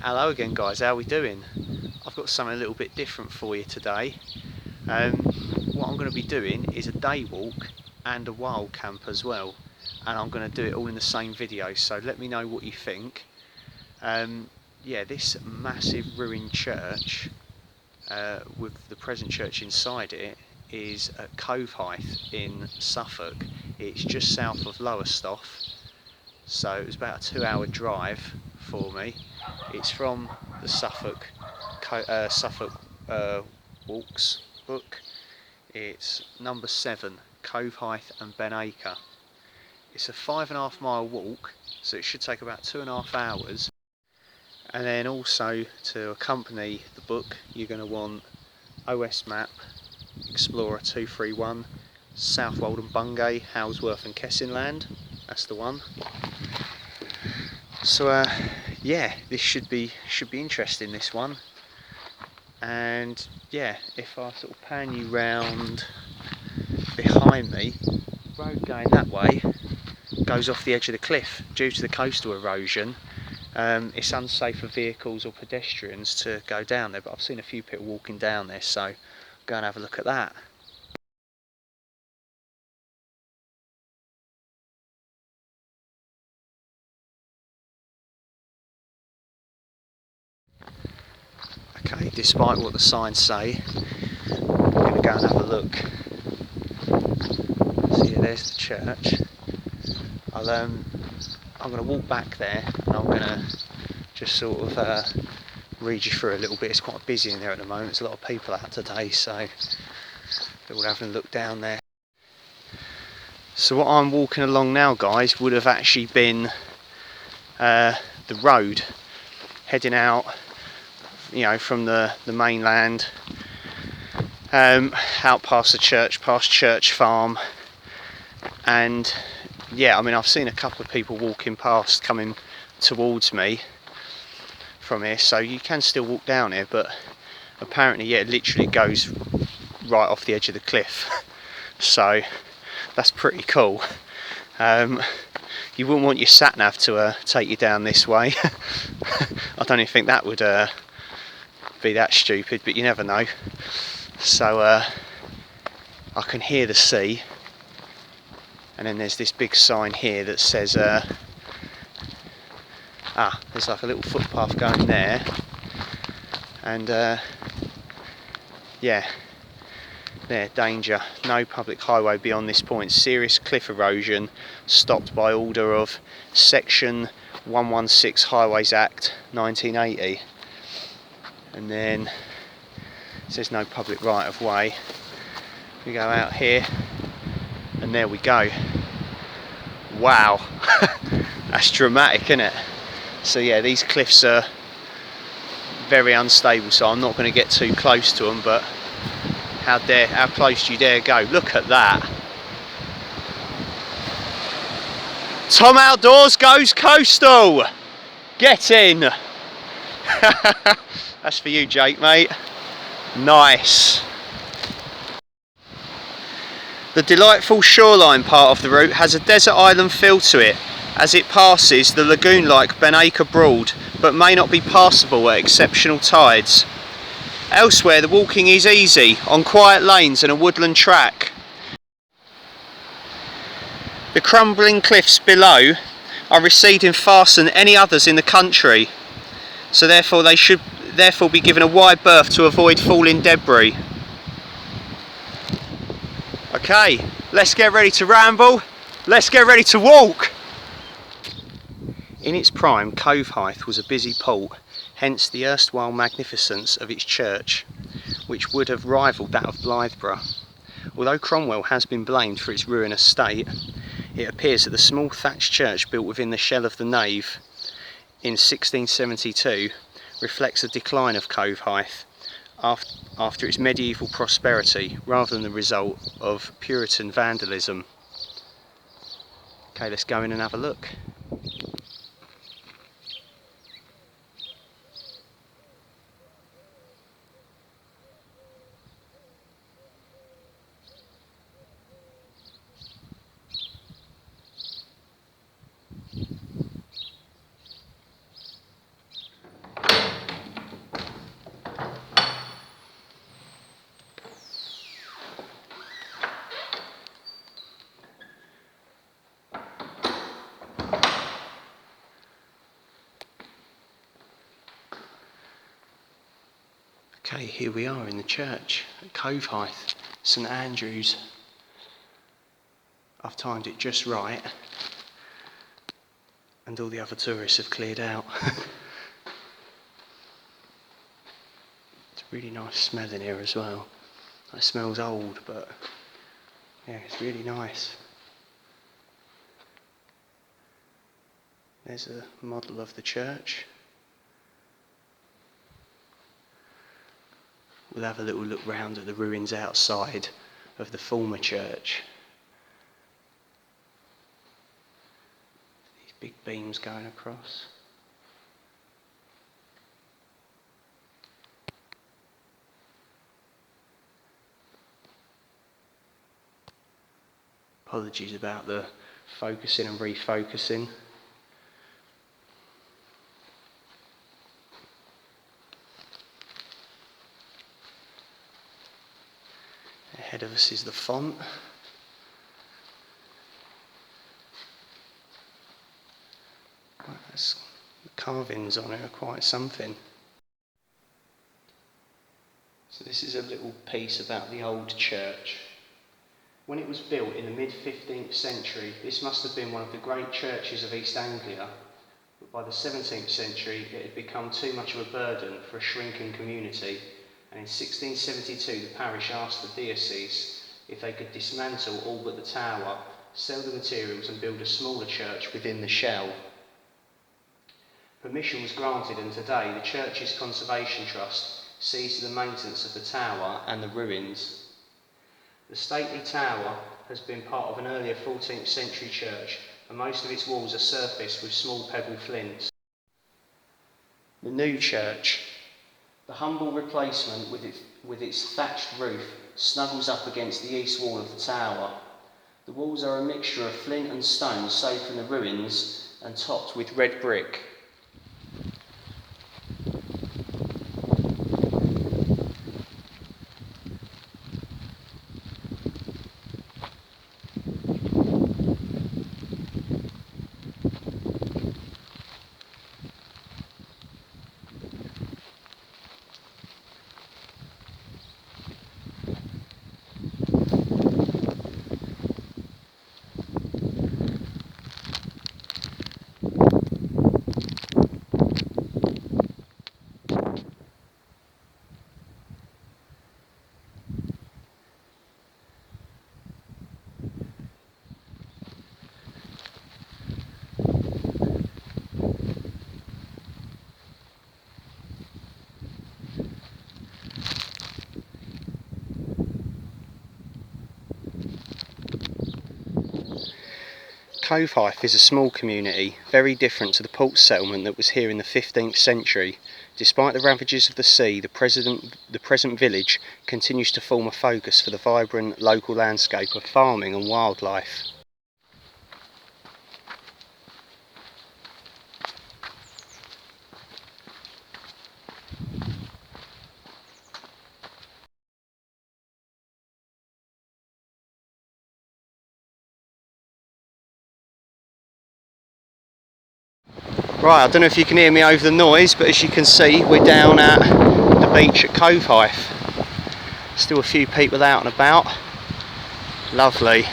Hello again guys, how are we doing? I've got something a little bit different for you today. What I'm going to be doing is a day walk and a wild camp as well, and I'm going to do it all in the same video, so let me know what you think. Yeah, this massive ruined church with the present church inside it is at Covehithe in Suffolk. It's just south of Lowestoft, so it was about a 2-hour drive for me. It's from the Suffolk Walks book. It's number 7, Covehithe and Benacre. It's a 5.5 mile walk, so it should take about 2.5 hours. And then also to accompany the book, you're going to want OS map, Explorer 231, South Wold Bungay, Halesworth and Kessingland. That's the one. So yeah, this should be interesting, this one. And yeah, if I sort of pan you round behind me, the road going that way goes off the edge of the cliff due to the coastal erosion. It's unsafe for vehicles or pedestrians to go down there, but I've seen a few people walking down there, so go and have a look at that. Okay, despite what the signs say, I'm going to go and have a look. See, there's the church. I'm going to walk back there, and I'm going to just sort of read you through a little bit. It's quite busy in there at the moment. There's a lot of people out today, so they're all having a look down there. So what I'm walking along now, guys, would have actually been the road heading out, you know, from the mainland, out past the church, past Church Farm. And yeah, I mean, I've seen a couple of people walking past, coming towards me from here, so you can still walk down here, but apparently, yeah, it literally goes right off the edge of the cliff. So that's pretty cool. You wouldn't want your sat nav to take you down this way. I don't even think that would be that stupid, but you never know. So I can hear the sea, and then there's this big sign here that says there's like a little footpath going there, and yeah, there, danger, no public highway beyond this point, serious cliff erosion, stopped by order of Section 116 Highways Act 1980. And then it says no public right of way. We go out here, and there we go. Wow, that's dramatic, isn't it? So yeah, these cliffs are very unstable, so I'm not going to get too close to them, but how close do you dare go? Look at that. Tom Outdoors goes coastal. Get in. That's for you, Jake, mate. Nice. The delightful shoreline part of the route has a desert island feel to it as it passes the lagoon-like Benacre Broad, but may not be passable at exceptional tides. Elsewhere, the walking is easy on quiet lanes and a woodland track. The crumbling cliffs below are receding faster than any others in the country, so therefore they should be given a wide berth to avoid falling debris. Okay, let's get ready to ramble, let's get ready to walk! In its prime, Covehithe was a busy port, hence the erstwhile magnificence of its church, which would have rivalled that of Blythburgh. Although Cromwell has been blamed for its ruinous state, it appears that the small thatched church built within the shell of the nave in 1672 reflects the decline of Covehithe after its medieval prosperity, rather than the result of Puritan vandalism. Okay, let's go in and have a look. Okay, here we are in the church at Covehithe, St Andrew's. I've timed it just right and all the other tourists have cleared out. It's a really nice smell in here as well. It smells old, but yeah, it's really nice. There's a model of the church. We'll have a little look round at the ruins outside of the former church. These big beams going across. Apologies about the focusing and refocusing. Ahead of us is the font. The carvings on it are quite something. So this is a little piece about the old church. When it was built in the mid-15th century, this must have been one of the great churches of East Anglia, but by the 17th century it had become too much of a burden for a shrinking community, and in 1672 the parish asked the diocese if they could dismantle all but the tower, sell the materials and build a smaller church within the shell. Permission was granted, and today the church's Conservation Trust sees to the maintenance of the tower and the ruins. The stately tower has been part of an earlier 14th century church, and most of its walls are surfaced with small pebble flints. The new church, the humble replacement with its thatched roof, snuggles up against the east wall of the tower. The walls are a mixture of flint and stone saved from the ruins and topped with red brick. Covehithe is a small community, very different to the port settlement that was here in the 15th century. Despite the ravages of the sea, the present village continues to form a focus for the vibrant local landscape of farming and wildlife. Right, I don't know if you can hear me over the noise, but as you can see, we're down at the beach at Covehithe. Still a few people out and about. Lovely.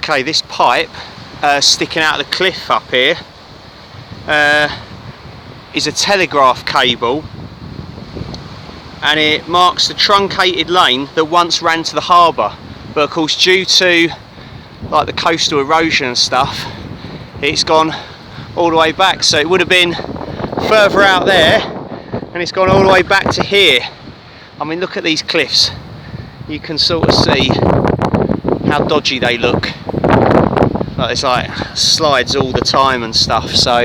Okay, this pipe sticking out of the cliff up here is a telegraph cable, and it marks the truncated lane that once ran to the harbour, but of course due to like the coastal erosion and stuff, it's gone all the way back, so it would have been further out there and it's gone all the way back to here. I mean, look at these cliffs, you can sort of see how dodgy they look. Like it's like slides all the time and stuff, so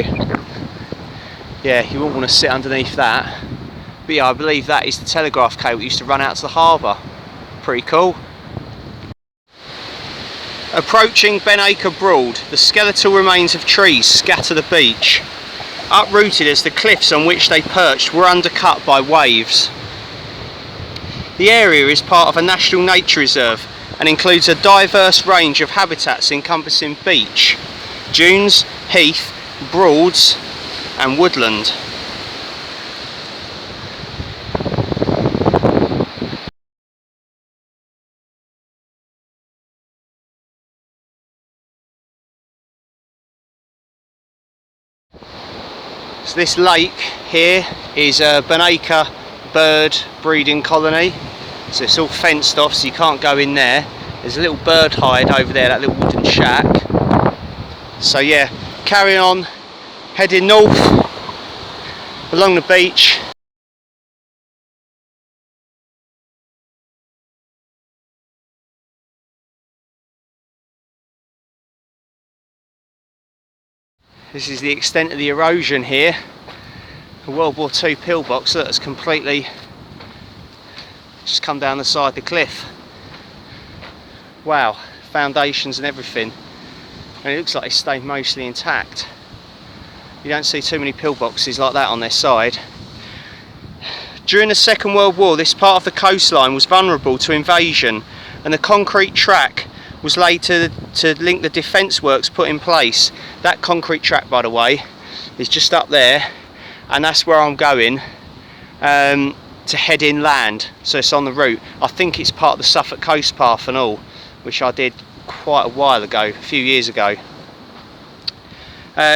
yeah, you wouldn't want to sit underneath that. But yeah, I believe that is the telegraph cable that used to run out to the harbour. Pretty cool. Approaching Benacre Broad, the skeletal remains of trees scatter the beach, uprooted as the cliffs on which they perched were undercut by waves. The area is part of a national nature reserve and includes a diverse range of habitats encompassing beach, dunes, heath, broads and woodland. So this lake here is a Benacre bird breeding colony. So it's all fenced off, so you can't go in there. There's a little bird hide over there, that little wooden shack. So yeah, carrying on, heading north along the beach. This is the extent of the erosion here. A World War II pillbox that's completely just come down the side of the cliff. Wow, foundations and everything. And it looks like it's stayed mostly intact. You don't see too many pillboxes like that on their side. During the Second World War, this part of the coastline was vulnerable to invasion, and the concrete track was laid to link the defence works put in place. That concrete track, by the way, is just up there, and that's where I'm going to head inland. So it's on the route. I think it's part of the Suffolk Coast Path and all, which I did quite a while ago, a few years ago.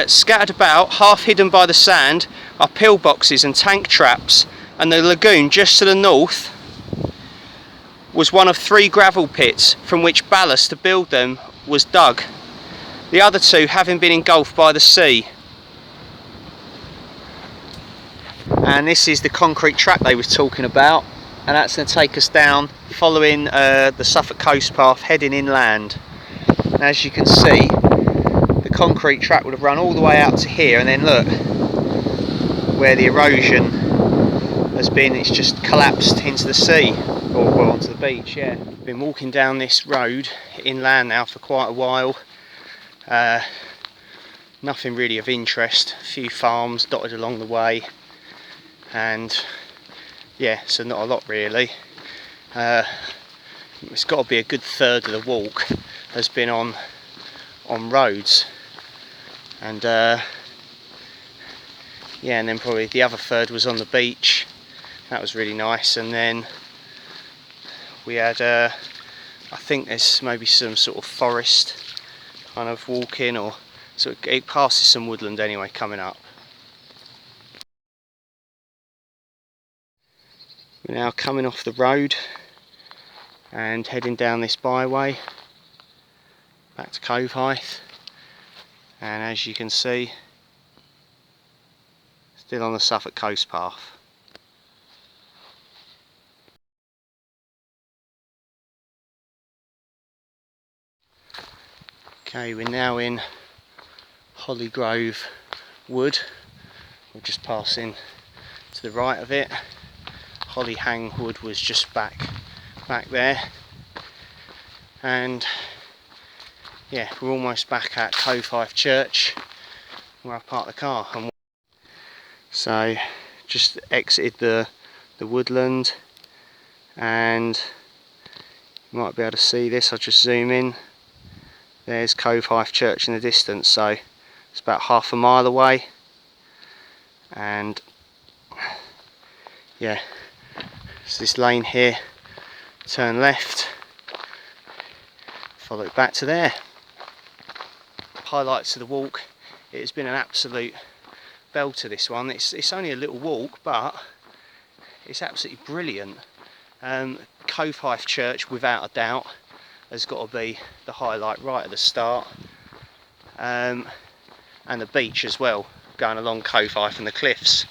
Scattered about, half hidden by the sand, are pillboxes and tank traps, and the lagoon just to the north was one of 3 gravel pits from which ballast to build them was dug, the other 2 having been engulfed by the sea. And this is the concrete track they were talking about, and that's going to take us down following the Suffolk Coast Path heading inland. And as you can see, the concrete track would have run all the way out to here, and then look where the erosion has been, it's just collapsed into the sea, or well, onto the beach. Yeah, been walking down this road inland now for quite a while. Nothing really of interest, a few farms dotted along the way, and yeah, so not a lot really. It's got to be a good third of the walk has been on roads, and yeah, and then probably the other third was on the beach. That was really nice. And then we had I think there's maybe some sort of forest kind of walking, or so it passes some woodland anyway coming up. We're now coming off the road and heading down this byway back to Covehithe, and as you can see, still on the Suffolk Coast Path. Okay, we're now in Hollygrove Wood. We're just passing to the right of it. Hollyhang Wood was just back there, and yeah, we're almost back at Covehithe Church where I parked the car. And so just exited the woodland, and you might be able to see this. I'll just zoom in. There's Covehithe Church in the distance, so it's about half a mile away. And yeah, so this lane here, turn left, follow it back to there. Highlights of the walk, it has been an absolute belter, this one. It's only a little walk, but it's absolutely brilliant. Covehithe Church, without a doubt, has got to be the highlight right at the start, and the beach as well, going along Covehithe and the cliffs.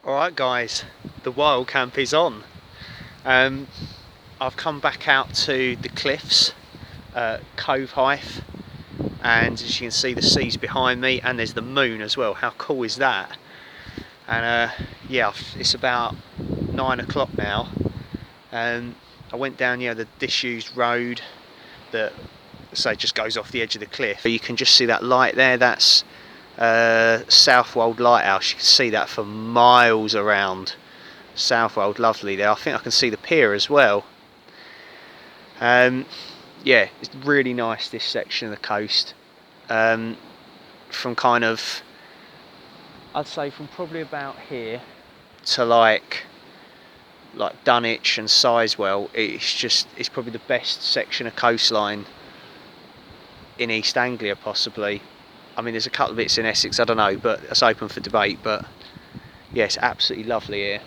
Alright guys, the wild camp is on. I've come back out to the cliffs, Covehithe, and as you can see, the sea's behind me, and there's the moon as well. How cool is that? And yeah, it's about 9 o'clock now, and I went down the disused road that just goes off the edge of the cliff. You can just see that light there. That's Southwold Lighthouse. You can see that for miles around. Southwold, lovely there. I think I can see the pier as well. Yeah, it's really nice, this section of the coast. From kind of, I'd say from probably about here to like Dunwich and Sizewell, it's probably the best section of coastline in East Anglia, possibly. I mean, there's a couple of bits in Essex, I don't know, but that's open for debate. But yeah, it's absolutely lovely here.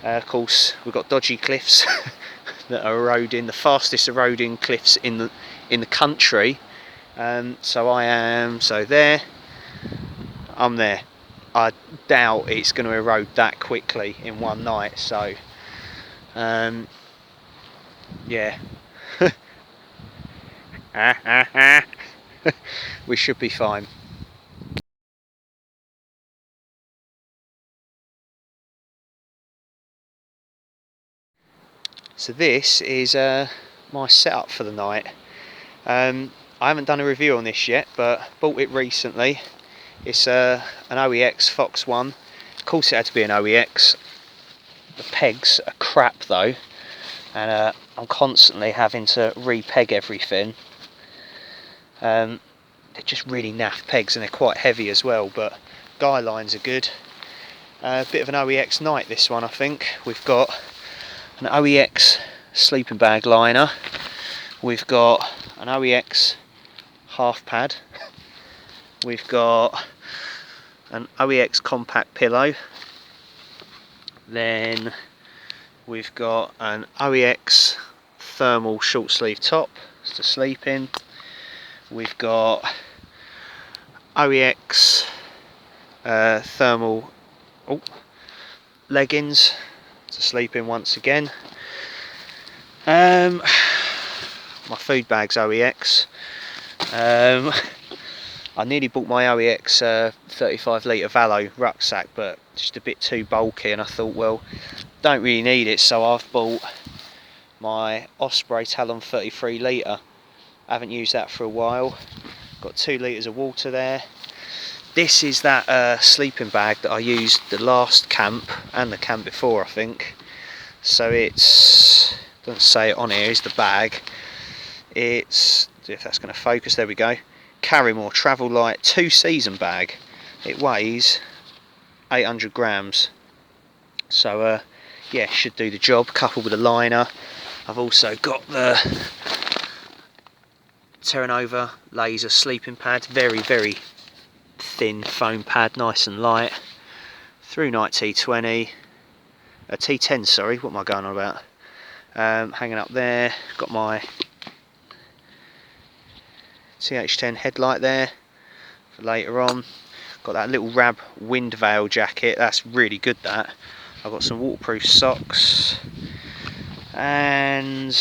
Of course, we've got dodgy cliffs that are eroding, the fastest eroding cliffs in the country. So there, I'm there. I doubt it's going to erode that quickly in one night. So yeah. We should be fine. So this is my setup for the night. I haven't done a review on this yet, but bought it recently. It's an OEX Foxx one. Of course it had to be an OEX. The pegs are crap though, and I'm constantly having to re-peg everything. They're just really naff pegs, and they're quite heavy as well, but guy lines are good. A bit of an OEX night this one, I think. We've got an OEX sleeping bag liner. We've got an OEX half pad. We've got an OEX compact pillow. Then we've got an OEX thermal short sleeve top to sleep in. We've got OEX thermal leggings to sleep in once again. My food bag's OEX. I nearly bought my OEX 35 litre Valo rucksack, but just a bit too bulky, and I thought, well, don't really need it, so I've bought my Osprey Talon 33 litre. I haven't used that for a while. Got 2 litres of water there. This is that sleeping bag that I used the last camp and the camp before, I think. So it's, doesn't say it on here, is the bag. It's, if that's going to focus, there we go. Carrymore Travel Light 2-season bag. It weighs 800 grams. So yeah, should do the job, coupled with a liner. I've also got the Terra Nova laser sleeping pad, very thin foam pad, nice and light. Through night T20, T10, sorry, what am I going on about? Hanging up there, got my TH10 headlight there for later on. Got that little Rab wind veil jacket, that's really good that. I've got some waterproof socks, and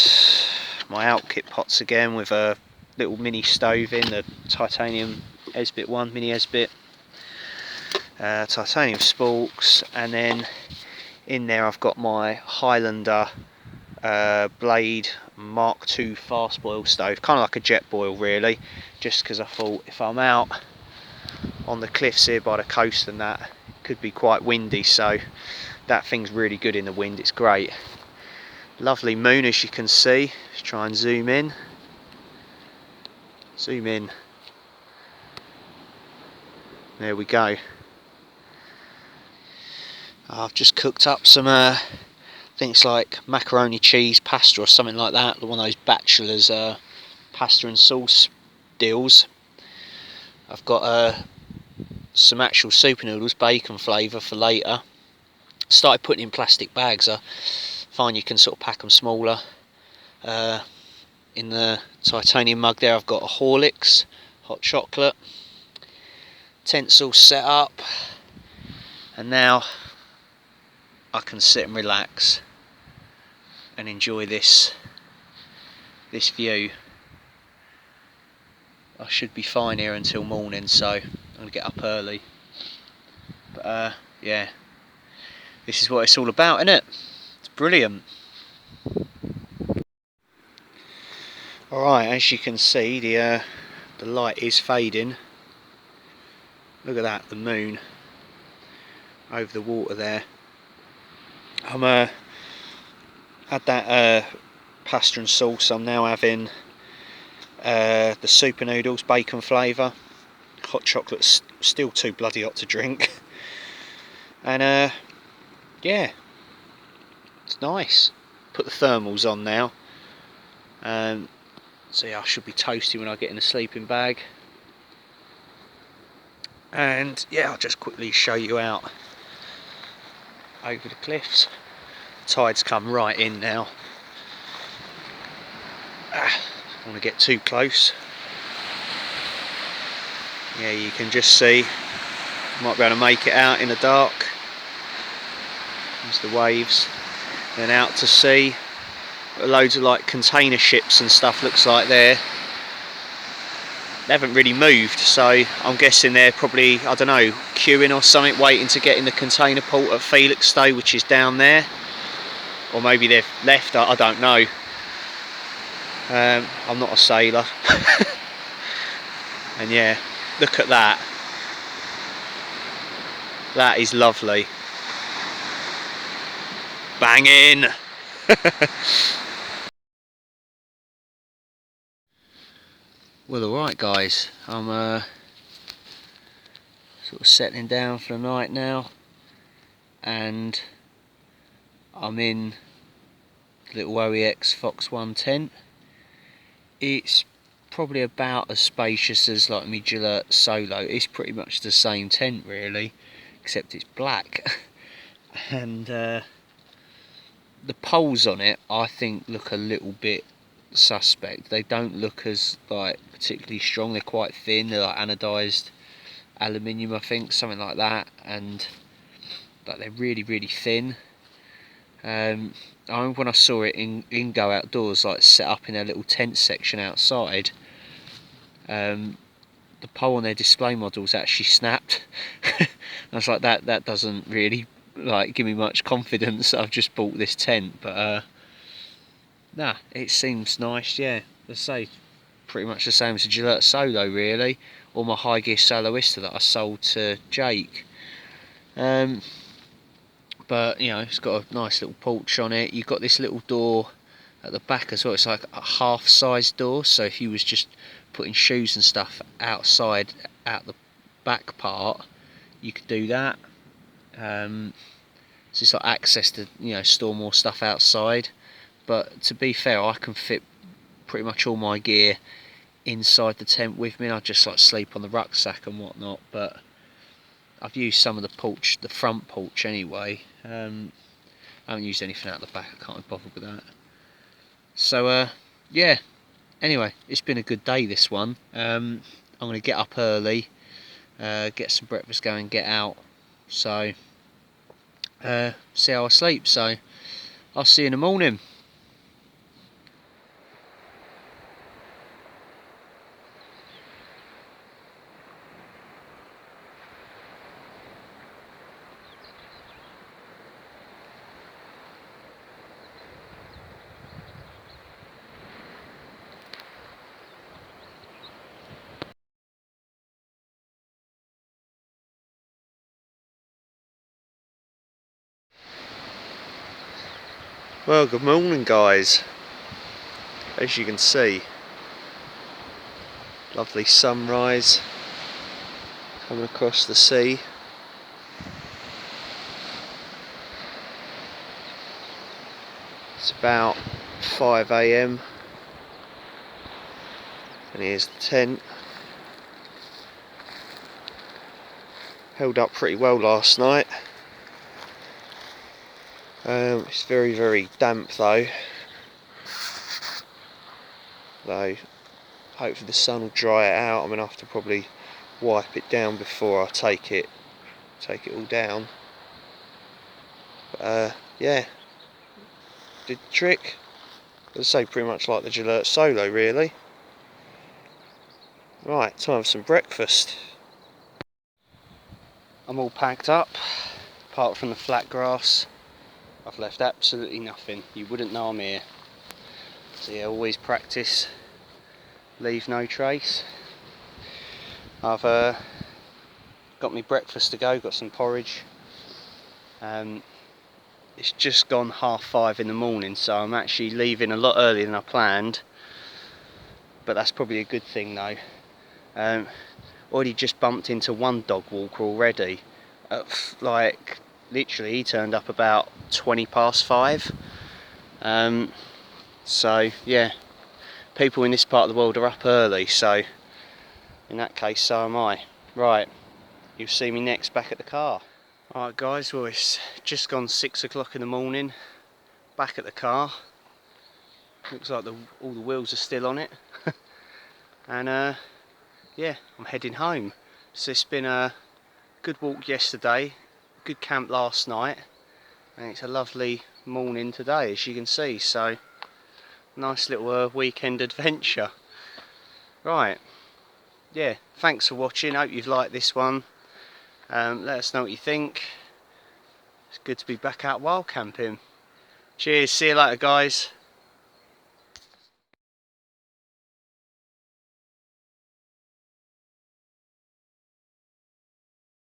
my out kit pots again with a little mini stove in, the titanium Esbit one, mini Esbit, titanium sporks, and then in there I've got my Highlander Blade Mark II fast boil stove, kind of like a jet boil really, just because I thought if I'm out on the cliffs here by the coast and that, it could be quite windy, so that thing's really good in the wind, it's great. Lovely moon, as you can see. Let's try and zoom in. Zoom in. There we go. I've just cooked up some things like macaroni cheese pasta or something like that, one of those bachelors pasta and sauce deals. I've got some actual super noodles, bacon flavour for later. Started putting in plastic bags. I find you can sort of pack them smaller. In the titanium mug there I've got a Horlicks hot chocolate. Tent's all set up, and now I can sit and relax and enjoy this view I should be fine here until morning, so I'm going to get up early. But yeah, this is what it's all about, isn't it? It's brilliant. Alright, as you can see, the light is fading. Look at that, the moon over the water there. I'm had that pasta and sauce. I'm now having the super noodles, bacon flavour. Hot chocolate's still too bloody hot to drink. And yeah, it's nice. Put the thermals on now. So yeah, I should be toasty when I get in the sleeping bag. And yeah, I'll just quickly show you out over the cliffs. The tide's come right in now. I don't want to get too close. Yeah, you can just see, might be able to make it out in the dark. There's the waves. Then out to sea, loads of like container ships and stuff looks like there. They haven't really moved, so I'm guessing they're probably, I don't know, queuing or something, waiting to get in the container port at Felixstowe, which is down there. Or maybe they've left, I don't know. I'm not a sailor. And yeah, look at that. That is lovely. Banging! Well, alright guys, I'm sort of settling down for the night now, and I'm in the little OEX Foxx 1 tent. It's probably about as spacious as like my Gillette Solo. It's pretty much the same tent really, except it's black. And the poles on it I think look a little bit suspect. They don't look as like particularly strong. They're quite thin. They're like anodised aluminium, I think, something like that, and like they're really thin. I remember when I saw it in Go Outdoors, like set up in a little tent section outside, the pole on their display models actually snapped. I was like, that doesn't really like give me much confidence that I've just bought this tent. But nah, it seems nice. Yeah, let's say pretty much the same as a Gillette Solo really, or my high gear Soloista that I sold to Jake. But you know, it's got a nice little porch on it. You've got this little door at the back as well. It's like a half size door, so if you was just putting shoes and stuff outside out the back part, you could do that. So it's like access to, you know, store more stuff outside. But to be fair, I can fit pretty much all my gear inside the tent with me. I just like sleep on the rucksack and whatnot. But I've used some of the porch, the front porch anyway. I haven't used anything out the back. I can't be bothered with that. So yeah. Anyway, it's been a good day, this one. I'm going to get up early, get some breakfast going, get out. So see how I sleep. So I'll see you in the morning. Well, good morning guys. As you can see, lovely sunrise coming across the sea. It's about 5 AM and here's the tent. Held up pretty well last night. It's very damp though. Hopefully the sun will dry it out. I'm gonna have to probably wipe it down before I take it all down. But yeah, did the trick. As I say, pretty much like the Gillette Solo really. Right, time for some breakfast. I'm all packed up, apart from the flat grass. I've left absolutely nothing. You wouldn't know I'm here. So yeah, always practice, leave no trace. I've got me breakfast to go, got some porridge. It's just gone 5:30 in the morning, so I'm actually leaving a lot earlier than I planned. But that's probably a good thing though. Already just bumped into one dog walker already. Like literally he turned up about 5:20. So yeah, people in this part of the world are up early, so in that case so am I. Right, you'll see me next back at the car. Alright guys, well it's just gone 6 o'clock in the morning, back at the car. Looks like all the wheels are still on it. And yeah, I'm heading home. So it's been a good walk yesterday, good camp last night, and it's a lovely morning today as you can see, so nice little weekend adventure. Right, yeah, thanks for watching, hope you've liked this one. Let us know what you think. It's good to be back out wild camping. Cheers, see you later guys.